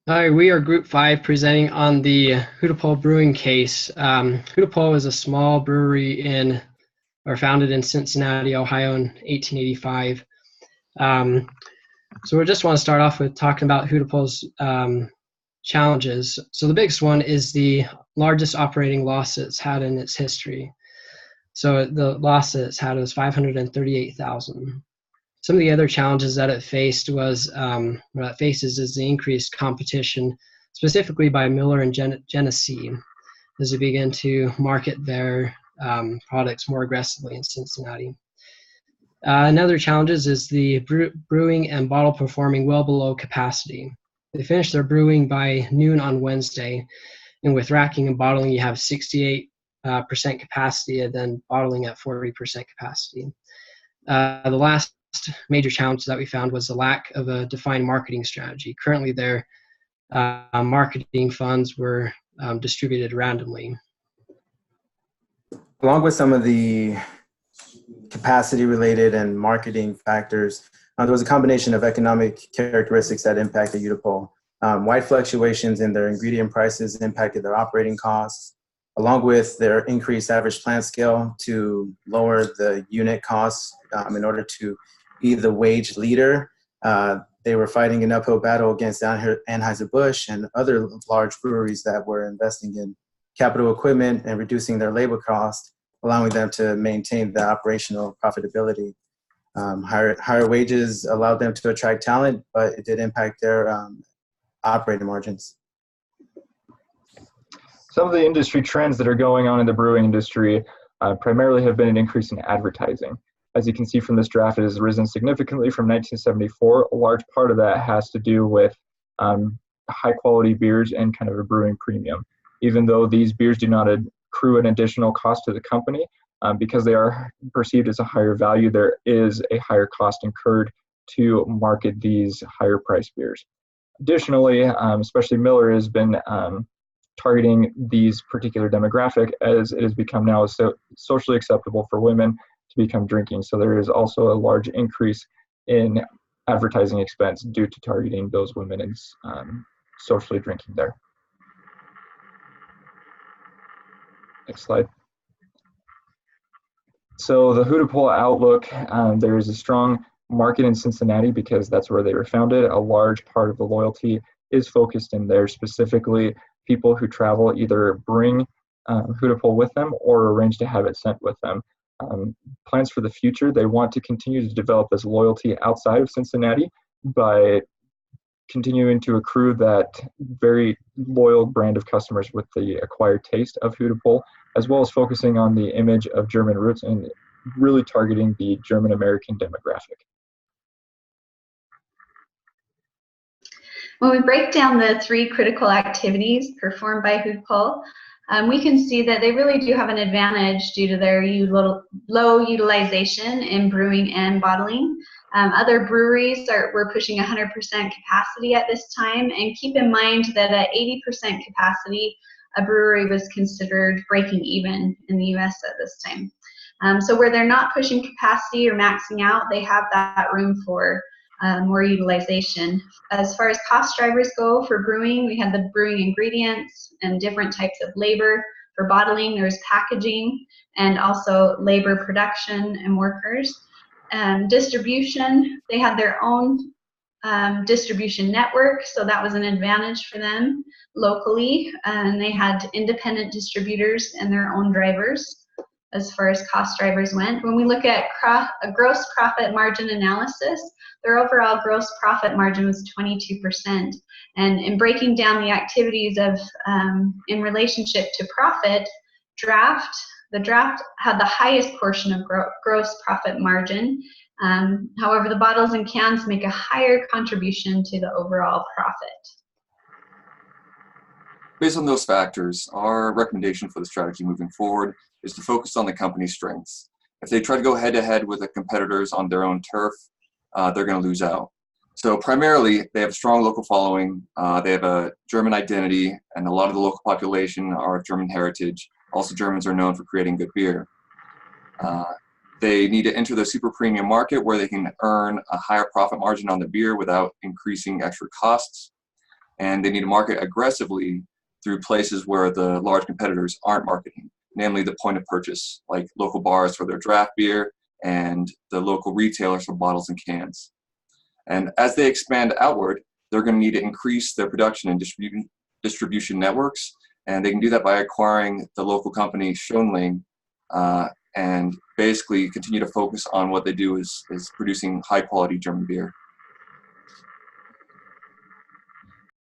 Hi, we are Group 5 presenting on the Hudepol brewing case. Hudepol is a small brewery founded in Cincinnati, Ohio in 1885. So we just want to start off with talking about Hudepol's challenges. So the biggest one is the largest operating loss it's had in its history. So the loss that it's had was $538,000. Some of the other challenges that it faced was, what it faces is the increased competition, specifically by Miller and Genesee, as they begin to market their products more aggressively in Cincinnati. Another challenge is the brewing and bottle performing well below capacity. They finished their brewing by noon on Wednesday, and with racking and bottling, you have 68% capacity and then bottling at 40% capacity. The last major challenge that we found was the lack of a defined marketing strategy. Currently, their marketing funds were distributed randomly. Along with some of the capacity related and marketing factors, there was a combination of economic characteristics that impacted Hudepol. Wide fluctuations in their ingredient prices impacted their operating costs, along with their increased average plant scale to lower the unit costs in order to be the wage leader. They were fighting an uphill battle against Anheuser-Busch and other large breweries that were investing in capital equipment and reducing their labor costs, allowing them to maintain the operational profitability. Higher wages allowed them to attract talent, but it did impact their operating margins. Some of the industry trends that are going on in the brewing industry primarily have been an increase in advertising. As you can see from this graph, it has risen significantly from 1974. A large part of that has to do with high quality beers and kind of a brewing premium. Even though these beers do not accrue an additional cost to the company, because they are perceived as a higher value, there is a higher cost incurred to market these higher priced beers. Additionally, especially Miller has been targeting these particular demographic as it has become now socially acceptable for women to become drinking. So there is also a large increase in advertising expense due to targeting those women and socially drinking there. Next slide. So the Hudepol outlook, there is a strong market in Cincinnati because that's where they were founded. A large part of the loyalty is focused in there. Specifically, people who travel either bring Hudepol with them or arrange to have it sent with them. Plans for the future, they want to continue to develop this loyalty outside of Cincinnati by continuing to accrue that very loyal brand of customers with the acquired taste of Hudepol, as well as focusing on the image of German roots and really targeting the German American demographic. When we break down the 3 critical activities performed by Hudepol, we can see that they really do have an advantage due to their low utilization in brewing and bottling. Other breweries were pushing 100% capacity at this time, and keep in mind that at 80% capacity, a brewery was considered breaking even in the US at this time. So where they're not pushing capacity or maxing out, they have that room for more utilization. As far as cost drivers go for brewing, we had the brewing ingredients and different types of labor. For bottling, there's packaging and also labor production and workers. Distribution, they had their own distribution network, so that was an advantage for them locally, and they had independent distributors and their own drivers as far as cost drivers went. When we look at a gross profit margin analysis, their overall gross profit margin was 22%. And in breaking down the activities of in relationship to profit, the draft had the highest portion of gross profit margin. However, the bottles and cans make a higher contribution to the overall profit. Based on those factors, our recommendation for the strategy moving forward is to focus on the company's strengths. If they try to go head-to-head with the competitors on their own turf, they're going to lose out. So primarily, they have a strong local following, they have a German identity, and a lot of the local population are of German heritage. Also, Germans are known for creating good beer. They need to enter the super premium market where they can earn a higher profit margin on the beer without increasing extra costs. and they need to market aggressively through places where the large competitors aren't marketing, namely the point of purchase, like local bars for their draft beer and the local retailers for bottles and cans. And as they expand outward, they're going to need to increase their production and distribution networks, and they can do that by acquiring the local company Schönling, and basically continue to focus on what they do is producing high quality German beer.